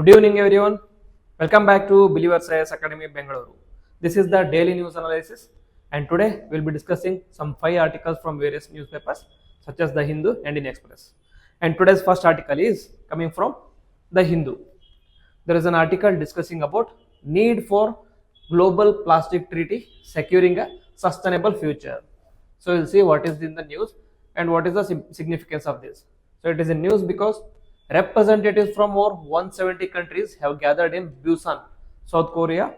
Good evening, everyone. Welcome back to Believers IAS Academy Bengaluru. This is the daily news analysis, and today we'll be discussing some 5 articles from various newspapers such as the Hindu and Indian Express. And today's first article is coming from the Hindu. There is an article discussing about need for global plastic treaty securing a sustainable future. So we'll see what is in the news and what is the significance of this. So it is in news because representatives from over 170 countries have gathered in Busan, South Korea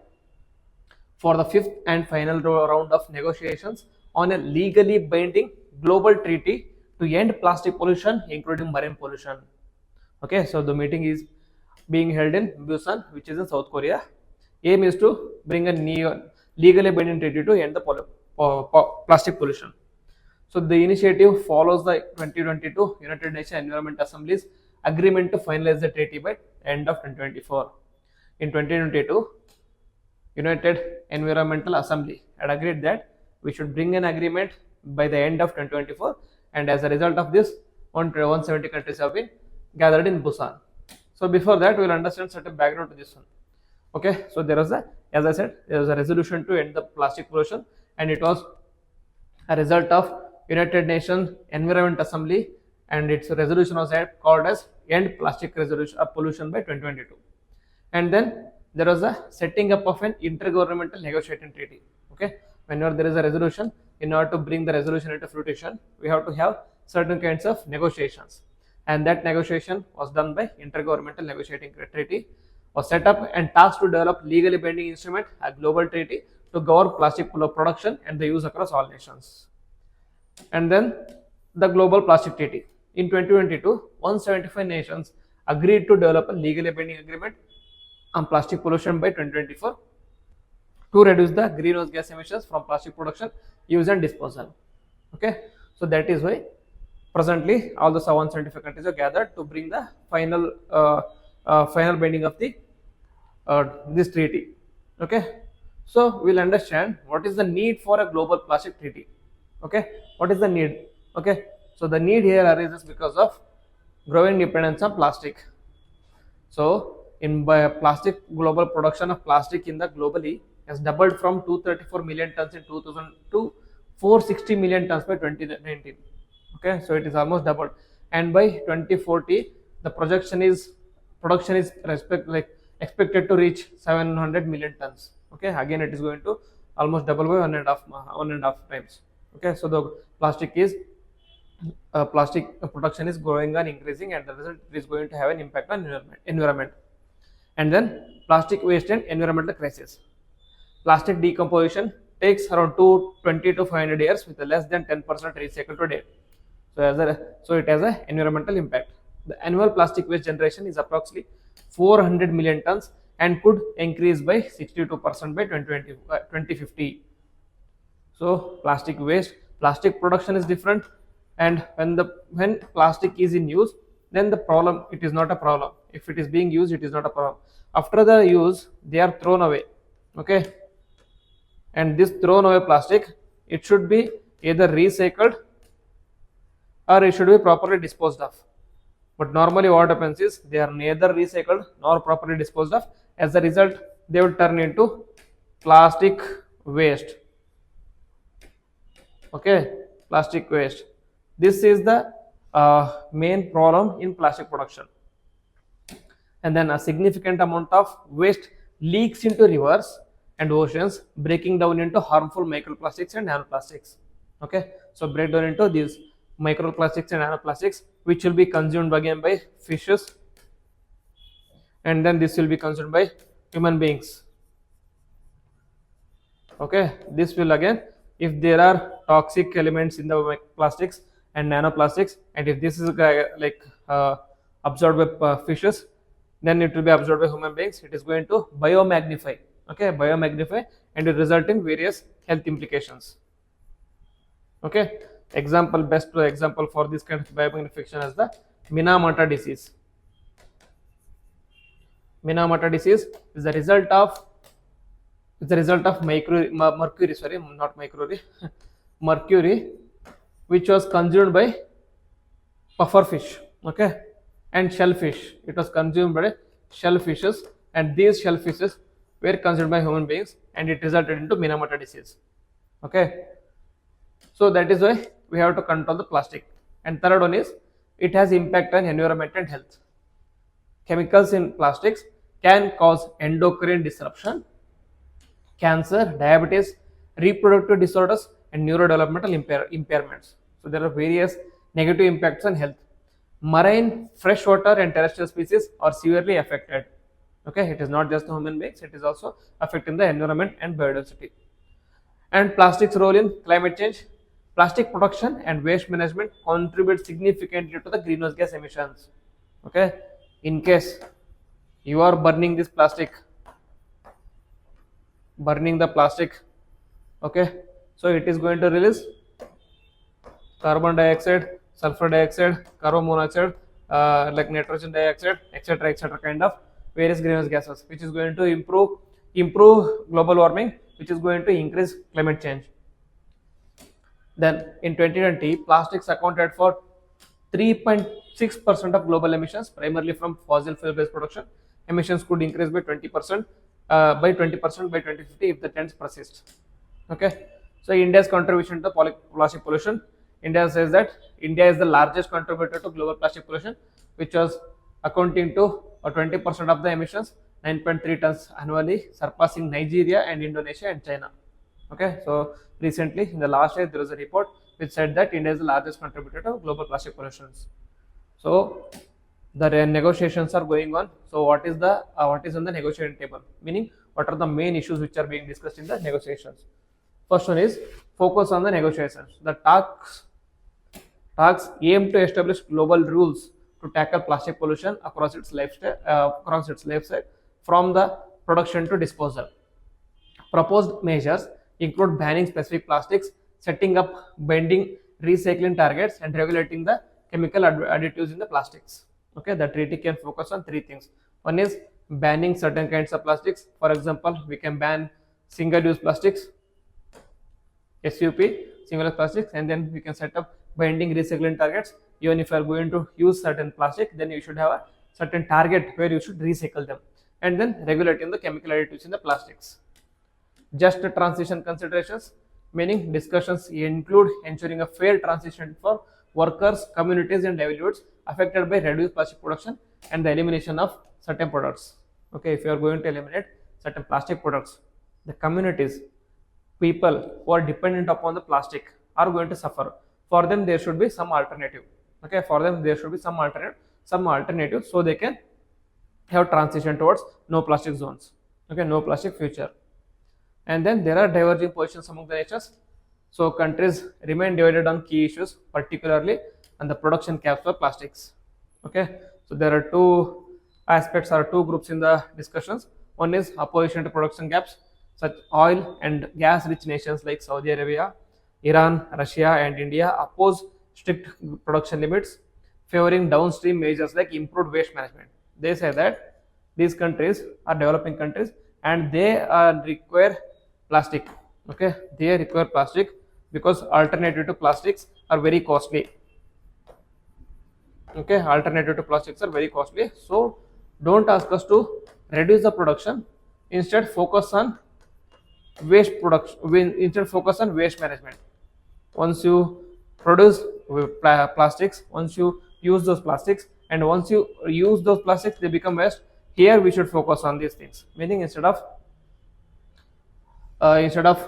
for the fifth and final round of negotiations on a legally binding global treaty to end plastic pollution, including marine pollution. Okay, so the meeting is being held in Busan, which is in South Korea. Aim is to bring a legally binding treaty to end the plastic pollution. So the initiative follows the 2022 United Nations Environment Assembly's agreement to finalize the treaty by end of 2024. In 2022, United Environmental Assembly had agreed that we should bring an agreement by the end of 2024, and as a result of this, 170 countries have been gathered in Busan. So before that, we will understand certain background to this one. Okay, so there was as I said, there was a resolution to end the plastic pollution, and it was a result of United Nations Environment Assembly, and its resolution was called as End Plastic Pollution by 2022. And then there was a setting up of an intergovernmental negotiating treaty. Okay, whenever there is a resolution, in order to bring the resolution into fruition, we have to have certain kinds of negotiations, and that negotiation was done by intergovernmental negotiating treaty, was set up and tasked to develop legally binding instrument, a global treaty to govern plastic production and the use across all nations. And then the global plastic treaty. In 2022, 175 nations agreed to develop a legally binding agreement on plastic pollution by 2024 to reduce the greenhouse gas emissions from plastic production, use and disposal. Okay, so that is why presently all the 175 countries are gathered to bring the final binding of the this treaty. Okay, so we'll understand what is the need for a global plastic treaty. Okay, what is the need? Okay, so the need here arises because of growing dependence on plastic. So in plastic, global production of plastic in the globally has doubled from 234 million tons in 2000 to 460 million tons by 2019. Okay, so it is almost doubled, and by 2040 the production is expected to reach 700 million tons. Okay, again it is going to almost double by one and a half times. Okay, so the plastic production is growing and increasing, and the result is going to have an impact on environment. And then plastic waste and environmental crisis. Plastic decomposition takes around 220 to 500 years with less than 10% recycled to date. So it has an environmental impact. The annual plastic waste generation is approximately 400 million tons and could increase by 62% by 2050. So plastic plastic production is different, and when plastic is in use, then the problem, it is not a problem. If it is being used, it is not a problem. After the use, they are thrown away. Okay, and this thrown away plastic, it should be either recycled or it should be properly disposed of. But normally what happens is they are neither recycled nor properly disposed of. As a result, they will turn into plastic waste. Okay, plastic waste. This is the main problem in plastic production. And then a significant amount of waste leaks into rivers and oceans, breaking down into harmful microplastics and nanoplastics. Okay, so break down into these microplastics and nanoplastics, which will be consumed again by fishes, and then this will be consumed by human beings. Okay, this will again, if there are toxic elements in the plastics and nanoplastics, and if this is absorbed by fishes, then it will be absorbed by human beings. It is going to biomagnify. Okay, biomagnify, and it result in various health implications. Okay, best example for this kind of biomagnification is the Minamata disease. Minamata disease is the result of mercury, which was consumed by pufferfish. Okay, and shellfish. It was consumed by shellfishes, and these shellfishes were consumed by human beings, and it resulted into Minamata disease. Okay, so that is why we have to control the plastic. And third one is it has impact on environment and health. Chemicals in plastics can cause endocrine disruption, cancer, diabetes, reproductive disorders, and neurodevelopmental impairments. So there are various negative impacts on health. Marine, freshwater, and terrestrial species are severely affected. Okay, it is not just the human beings; it is also affecting the environment and biodiversity. And plastic's role in climate change. Plastic production and waste management contribute significantly to the greenhouse gas emissions. Okay, in case you are burning this plastic, burning the plastic, okay, so it is going to release carbon dioxide, sulfur dioxide, carbon monoxide, like nitrogen dioxide, etc., kind of various greenhouse gases, which is going to improve global warming, which is going to increase climate change. Then in 2020, plastics accounted for 3.6% of global emissions, primarily from fossil fuel based production. Emissions could increase by 20% by 2050 if the trends persist. Okay, so India's contribution to plastic pollution. India says that India is the largest contributor to global plastic pollution, which was accounting to 20% of the emissions, 9.3 tons annually, surpassing Nigeria and Indonesia and China. Okay, so recently in the last year there was a report which said that India is the largest contributor to global plastic pollution. So the negotiations are going on. So what is on the negotiating table? Meaning, what are the main issues which are being discussed in the negotiations? First one is focus on the negotiations. The talks aim to establish global rules to tackle plastic pollution across its lifestyle from the production to disposal. Proposed measures include banning specific plastics, setting up binding recycling targets, and regulating the chemical additives in the plastics. Okay, the treaty can focus on three things. One is banning certain kinds of plastics. For example, we can ban single-use plastics, SUP, single-use plastics, and then we can set up binding recycling targets. Even if you are going to use certain plastic, then you should have a certain target where you should recycle them, and then regulating the chemical additives in the plastics. Just transition considerations, meaning discussions include ensuring a fair transition for workers, communities, and livelihoods affected by reduced plastic production and the elimination of certain products. Okay, if you are going to eliminate certain plastic products, the communities, people who are dependent upon the plastic are going to suffer. For them, there should be some alternative. Okay, for them, there should be some alternative so they can have transition towards no plastic zones. Okay, no plastic future. And then there are diverging positions among the nations. So countries remain divided on key issues, particularly on the production caps for plastics. Okay, so there are two aspects or two groups in the discussions. One is opposition to production caps, such oil and gas rich nations like Saudi Arabia, Iran, Russia, and India oppose strict production limits, favoring downstream measures like improved waste management. They say that these countries are developing countries and they require plastic. Okay, they require plastic because alternative to plastics are very costly. Okay, alternative to plastics are very costly. So don't ask us to reduce the production. Instead, focus on waste production. Instead, focus on waste management. Once you produce plastics, once you use those plastics, and once you use those plastics, they become waste. Here we should focus on these things. Meaning instead of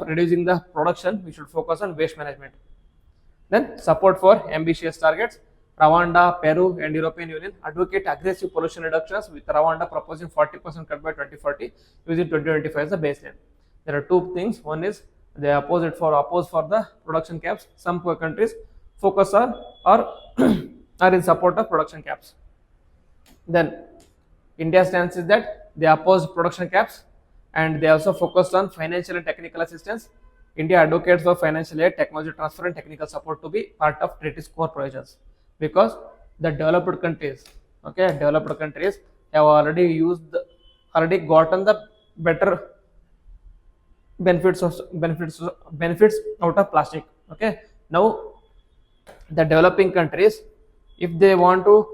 reducing the production, we should focus on waste management. Then support for ambitious targets. Rwanda, Peru, and European Union advocate aggressive pollution reductions, with Rwanda proposing 40% cut by 2040 using 2025 as a baseline. There are two things. One is they oppose for the production caps. Some countries focus on or are in support of production caps. Then India's stance is that they oppose production caps, and they also focused on financial and technical assistance. India advocates for financial aid, technology transfer, and technical support to be part of treaty's core provisions, because the developed countries have already gotten the better benefits out of plastic. Okay, now the developing countries, if they want to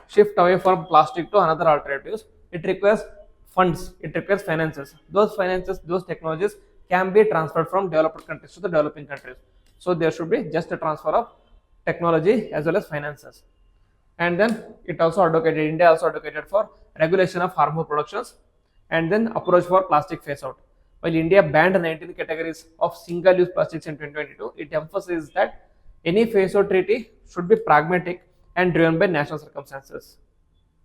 shift away from plastic to another alternatives, it requires funds, it requires finances. Those finances, those technologies can be transferred from developed countries to the developing countries. So there should be just a transfer of technology as well as finances. And then it also advocated, India also advocated for regulation of harmful productions and then approach for plastic phase out. While India banned 19 categories of single-use plastics in 2022, it emphasizes that any phase out treaty should be pragmatic and driven by national circumstances.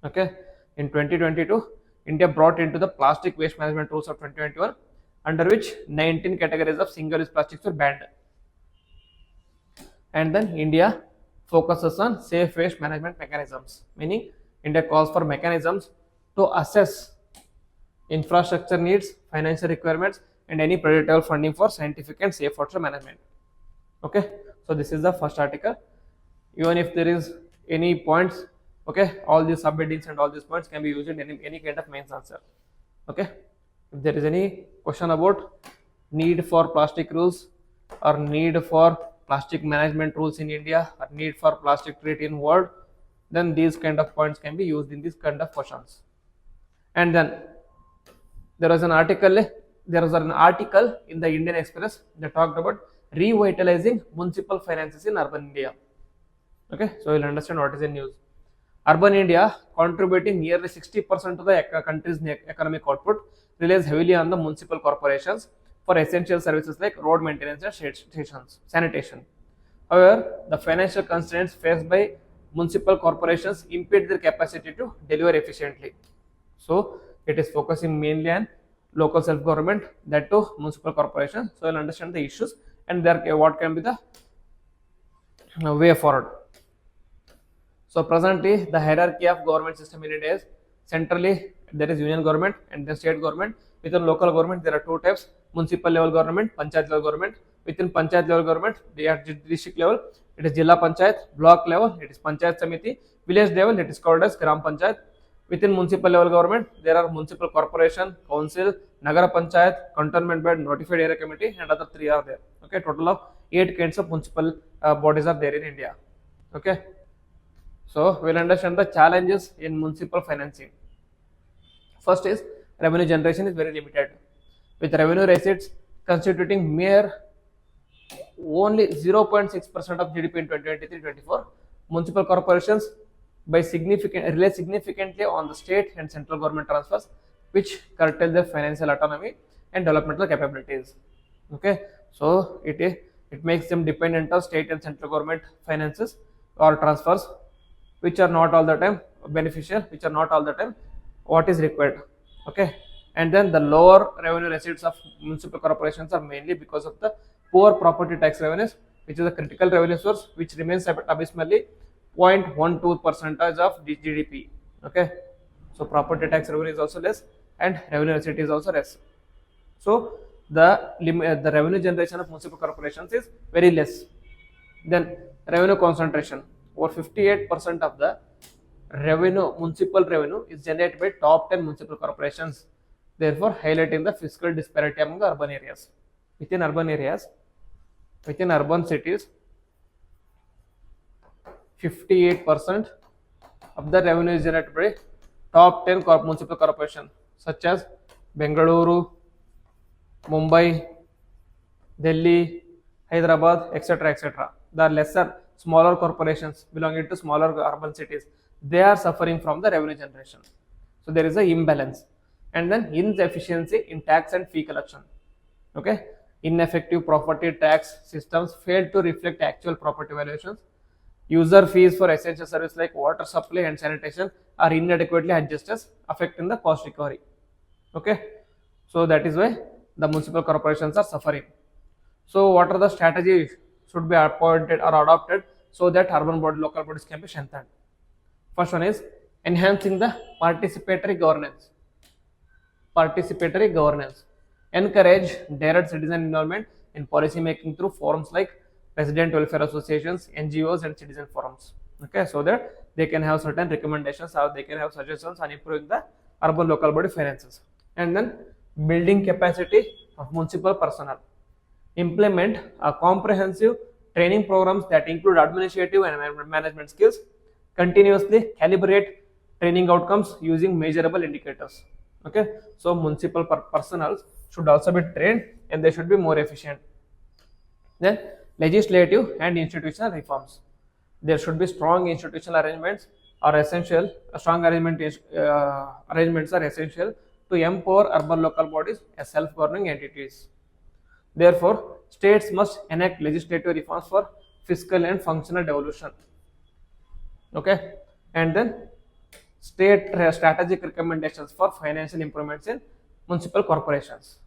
Okay, in 2022, India brought into the plastic waste management rules of 2021, under which 19 categories of single-use plastics were banned. And then India focuses on safe waste management mechanisms, meaning India calls for mechanisms to assess infrastructure needs, financial requirements, and any predictable funding for scientific and safe water management. Okay, so this is the first article. Even if there is any points, okay, all these subheadings and all these points can be used in any kind of mains answer. Okay, if there is any question about need for plastic rules or need for plastic management rules in India or need for plastic treaty in world, then these kind of points can be used in these kind of questions. And then there was an article in the Indian Express that talked about revitalizing municipal finances in urban India. Okay, so you'll understand what is the news. Urban India, contributing nearly 60% to the country's economic output, relies heavily on the municipal corporations for essential services like road maintenance and stations, sanitation. However, the financial constraints faced by municipal corporations impede their capacity to deliver efficiently. So, it is focusing mainly on local self-government, that too municipal corporations. So, you'll understand the issues and there what can be the way forward. So, presently, the hierarchy of government system in India is centrally there is union government and then state government. Within local government, there are two types: municipal level government, panchayat level government. Within panchayat level government, they are district level, it is Jilla Panchayat; block level, it is Panchayat Samiti; village level, it is called as Gram Panchayat. Within municipal level government, there are municipal corporation, council, Nagara Panchayat, cantonment board, notified area committee, and other three are there. Okay, total of 8 kinds of municipal bodies are there in India. Okay, so we'll understand the challenges in municipal financing. First is revenue generation is very limited, with revenue receipts constituting mere only 0.6% of GDP in 2023-24. Municipal corporations rely significantly on the state and central government transfers, which curtail their financial autonomy and developmental capabilities. Okay, so it makes them dependent on state and central government finances or transfers, which are not all the time beneficial, which are not all the time what is required. Okay, and then the lower revenue receipts of municipal corporations are mainly because of the poor property tax revenues, which is a critical revenue source which remains abysmally 0.12% of GDP. Okay, so property tax revenue is also less and revenue receipt is also less. So the revenue generation of municipal corporations is very less. Then revenue concentration, over 58% of the municipal revenue is generated by top 10 municipal corporations, therefore highlighting the fiscal disparity among the urban areas. Within urban cities, 58% of the revenue is generated by top 10 municipal corporations such as Bengaluru, Mumbai, Delhi, Hyderabad, etc. etc. The smaller corporations belonging to smaller urban cities, they are suffering from the revenue generation. So there is an imbalance. And then inefficiency in tax and fee collection. Okay, ineffective property tax systems fail to reflect actual property valuations. User fees for essential services like water supply and sanitation are inadequately adjusted, affecting the cost recovery. Okay, so that is why the municipal corporations are suffering. So what are the strategies should be appointed or adopted so that local bodies can be strengthened? First one is enhancing the participatory governance. Encourage direct citizen involvement in policy making through forums like resident welfare associations, NGOs, and citizen forums. Okay, so that they can have certain recommendations or they can have suggestions on improving the urban local body finances. And then building capacity of municipal personnel. Implement a comprehensive training programs that include administrative and management skills. Continuously calibrate training outcomes using measurable indicators. Okay, so municipal personnel should also be trained and they should be more efficient. Then legislative and institutional reforms. There should be strong institutional arrangements are essential. Arrangements are essential to empower urban local bodies as self-governing entities. Therefore, states must enact legislative reforms for fiscal and functional devolution. Okay, and then state strategic recommendations for financial improvements in municipal corporations.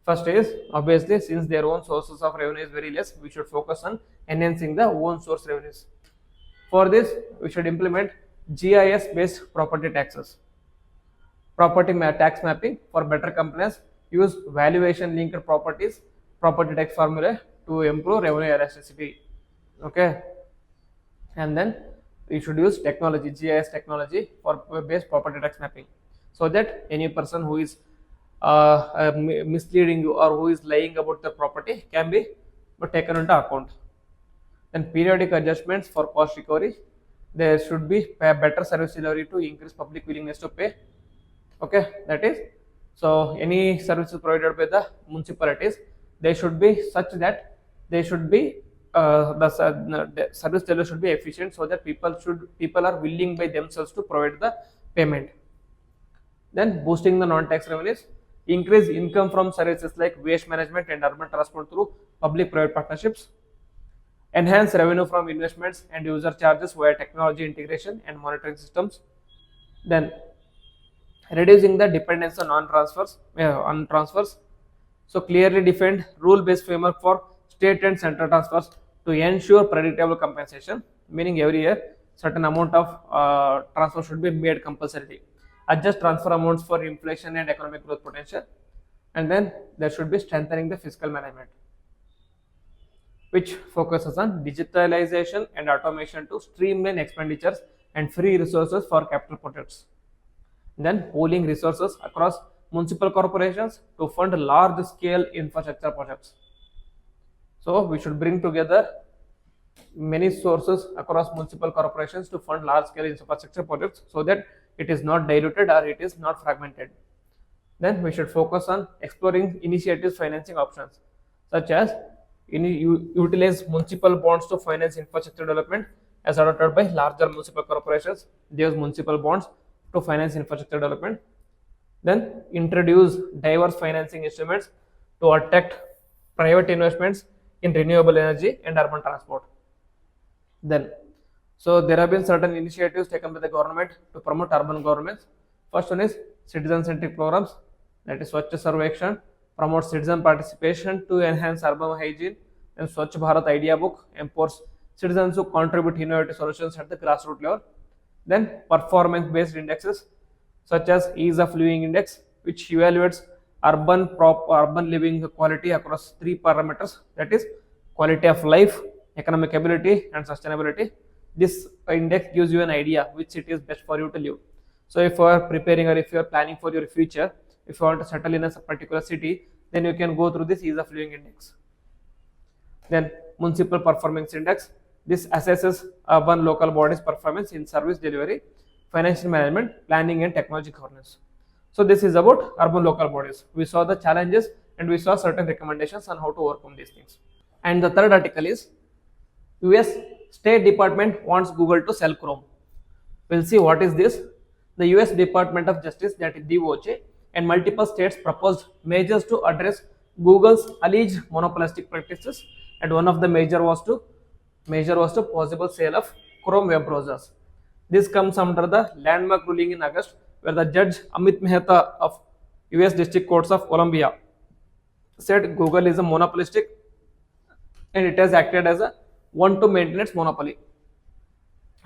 First is obviously since their own sources of revenue is very less, we should focus on enhancing the own source revenues. For this, we should implement GIS based property taxes. Property tax mapping for better compliance, use valuation linked property tax formula to improve revenue elasticity. Okay, and then we should use technology, GIS technology for based property tax mapping, so that any person who is misleading you or who is lying about the property can be taken into account. Then periodic adjustments for cost recovery. There should be better service delivery to increase public willingness to pay. Okay, that is, so any services provided by the municipalities, they should be such that they should be the service delivery should be efficient, so that people are willing by themselves to provide the payment. Then boosting the non-tax revenues, increase income from services like waste management and urban transport through public-private partnerships, enhance revenue from investments and user charges via technology integration and monitoring systems. Then reducing the dependence on transfers. So clearly defined rule-based framework for state and central transfers to ensure predictable compensation, meaning every year certain amount of transfer should be made compulsorily. Adjust transfer amounts for inflation and economic growth potential. And then there should be strengthening the fiscal management, which focuses on digitalization and automation to streamline expenditures and free resources for capital projects. Then pooling resources across municipal corporations to fund large scale infrastructure projects. So we should bring together many sources across municipal corporations to fund large scale infrastructure projects, so that it is not diluted or it is not fragmented. Then we should focus on exploring initiatives financing options, such as utilize municipal bonds to finance infrastructure development as adopted by larger municipal corporations. They use municipal bonds to finance infrastructure development. Then introduce diverse financing instruments to attract private investments in renewable energy and urban transport. Then, so there have been certain initiatives taken by the government to promote urban governments. First one is citizen-centric programs, that is Swachh Sarvekshan, promotes citizen participation to enhance urban hygiene, and Swachh Bharat Idea Book empowers citizens who contribute innovative solutions at the grassroots level. Then performance-based indexes such as Ease of Living Index, which evaluates urban living quality across three parameters, that is quality of life, economic ability, and sustainability. This index gives you an idea which city is best for you to live. So if you are preparing or if you are planning for your future, if you want to settle in a particular city, then you can go through this Ease of Living Index. Then Municipal Performance Index. This assesses urban local bodies' performance in service delivery, financial management, planning, and technology governance. So this is about urban local bodies. We saw the challenges and we saw certain recommendations on how to overcome these things. And the third article is US State Department wants Google to sell Chrome. We'll see what is this. The US Department of Justice, that is DOJ, and multiple states proposed measures to address Google's alleged monopolistic practices, and one of the measure was to possible sale of Chrome web browsers. This comes under the landmark ruling in August, where the judge Amit Mehta of US District Courts of Columbia said Google is a monopolistic and it has acted as a one to maintain its monopoly.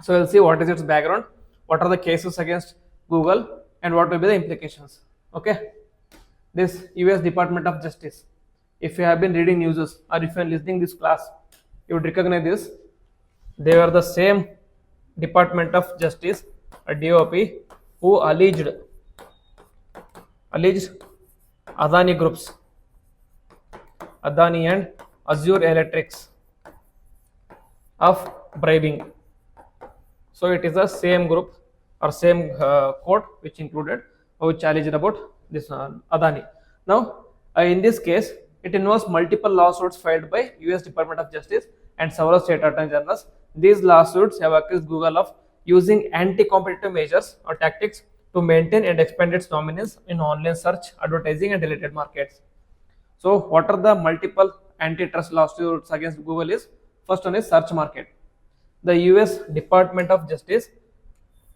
So we'll see what is its background, what are the cases against Google, and what will be the implications. Okay, this US Department of Justice, if you have been reading news or if you are listening this class, you would recognize this. They were the same Department of Justice, a DOP, who alleged Adani groups, Adani and Azure Electrics, of bribing. So it is the same group or same court which alleged about this Adani. Now, in this case, it involves multiple lawsuits filed by US Department of Justice and several state attorney generals. These lawsuits have accused Google of using anti-competitive measures or tactics to maintain and expand its dominance in online search, advertising, and related markets. So, what are the multiple antitrust lawsuits against Google? Is first one is search market. The US Department of Justice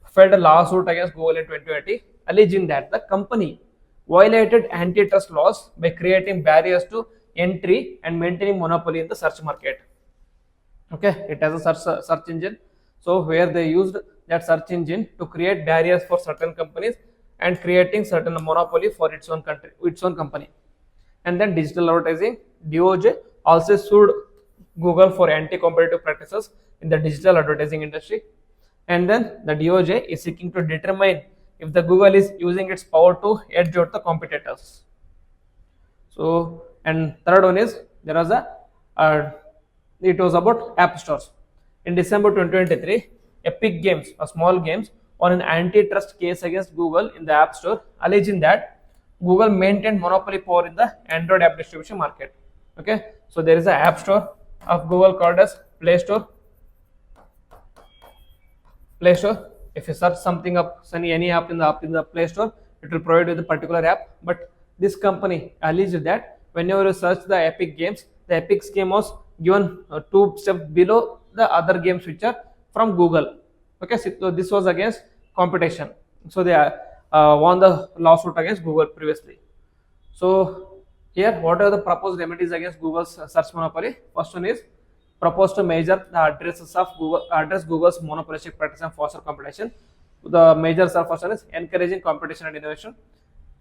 filed a lawsuit against Google in 2020, alleging that the company violated antitrust laws by creating barriers to entry and maintaining monopoly in the search market. Okay, it has a search engine, so where they used that search engine to create barriers for certain companies and creating certain monopoly for its own company. And then digital advertising, DOJ also sued Google for anti-competitive practices in the digital advertising industry. And then the DOJ is seeking to determine if the Google is using its power to edge out the competitors. So, and third one is there was it was about app stores. In December 2023, Epic Games, a small games, won an antitrust case against Google in the App Store, alleging that Google maintained monopoly power in the Android app distribution market. Okay, so there is an app store of Google called as Play Store. Play Store. If you search something up, any app in the Play Store, it will provide you the particular app. But this company alleged that whenever you search the Epic Games, the Epic game was given 2 steps below the other games which are from Google. Okay, so this was against competition. So they won the lawsuit against Google previously. So here, what are the proposed remedies against Google's search monopoly? First one is proposed to measure the address Google's monopolistic practice and foster competition. The measures are first one is encouraging competition and innovation.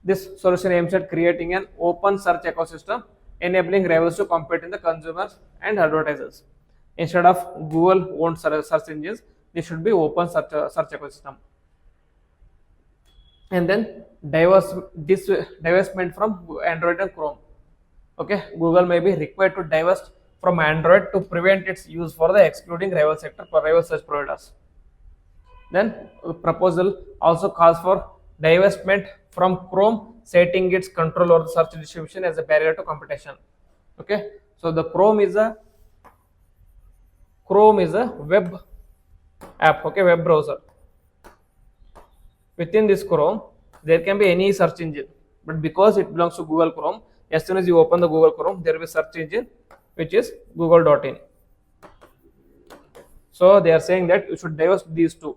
This solution aims at creating an open search ecosystem, enabling rivals to compete in the consumers and advertisers. Instead of Google owned search engines, this should be open search ecosystem. And then divestment from Android and Chrome. Okay, Google may be required to divest from Android to prevent its use for the excluding rival search providers. Then proposal also calls for divestment from Chrome, citing its control over the search distribution as a barrier to competition. Okay, so the Chrome is a web app, okay, web browser. Within this Chrome, there can be any search engine, but because it belongs to Google Chrome, as soon as you open the Google Chrome, there will be search engine which is google.in. So they are saying that you should divest these two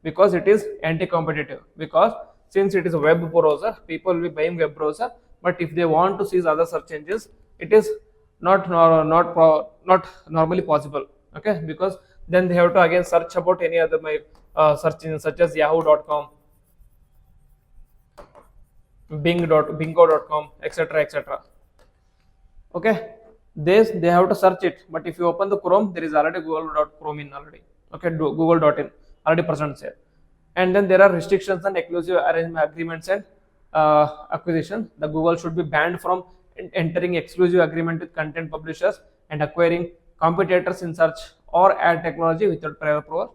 because it is anti-competitive. Because since it is a web browser, people will be buying web browser, but if they want to see other search engines, it is not normally possible. Okay, because then they have to again search about any other search engine such as yahoo.com, bingo.com, etc. Okay, they have to search it, but if you open the Chrome, there is already google.chrome in already. Okay, google.in already present here. And then there are restrictions and exclusive agreements and acquisition. The Google should be banned from entering exclusive agreement with content publishers and acquiring competitors in search or ad technology without prior approval.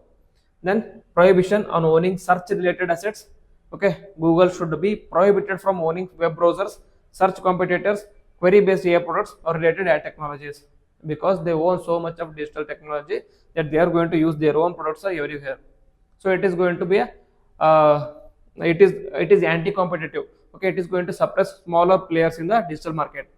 Then prohibition on owning search related assets. Okay, Google should be prohibited from owning web browsers, search competitors, query based AI products or related ad technologies, because they own so much of digital technology that they are going to use their own products everywhere. So it is going to be it is anti-competitive. Okay, it is going to suppress smaller players in the digital market.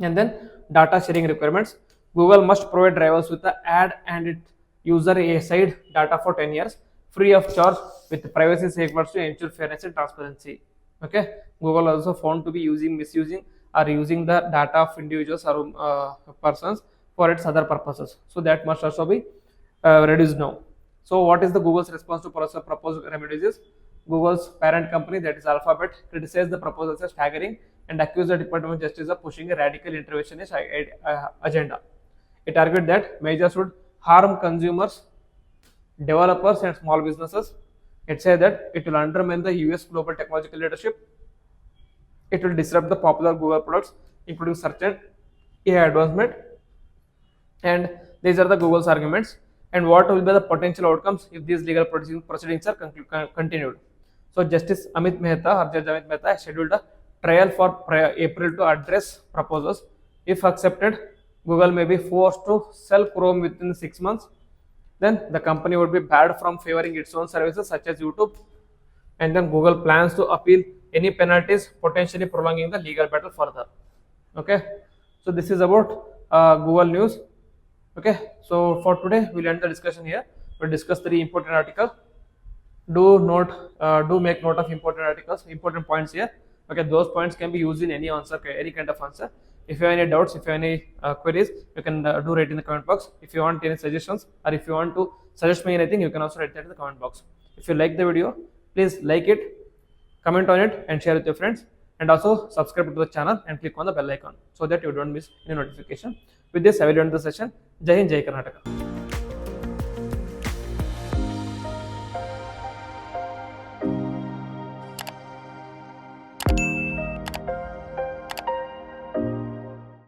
And then data sharing requirements. Google must provide rivals with the ad and its user side data for 10 years, free of charge, with privacy safeguards to ensure fairness and transparency. Okay, Google also found to be misusing or using the data of individuals or persons for its other purposes. So that must also be reduced now. So what is the Google's response to proposed remedies? Google's parent company, that is Alphabet, criticized the proposals as staggering and accused the Department of Justice of pushing a radical interventionist agenda. It argued that measures would harm consumers, developers and small businesses. It said that it will undermine the US global technological leadership. It will disrupt the popular Google products, including search and AI advancement. And these are the Google's arguments. and what will be the potential outcomes if these legal proceedings are continued. So Justice Amit Mehta or Judge Amit Mehta has scheduled a trial for April to address proposals. If accepted, Google may be forced to sell Chrome within 6 months. Then the company would be barred from favoring its own services such as YouTube, and then Google plans to appeal any penalties, potentially prolonging the legal battle further. Okay, so this is about Google news. Okay, so for today we'll end the discussion here. We'll discuss 3 important articles. Do make note of important articles, important points here. Okay, those points can be used in any answer, any kind of answer. If you have any doubts, if you have any queries, you can do write in the comment box. If you want any suggestions, or if you want to suggest me anything, you can also write that in the comment box. If you like the video, please like it, comment on it, and share with your friends. And also subscribe to the channel and click on the bell icon so that you don't miss any notification. With this, I will end the session. Jai Hind, Jai Karnataka.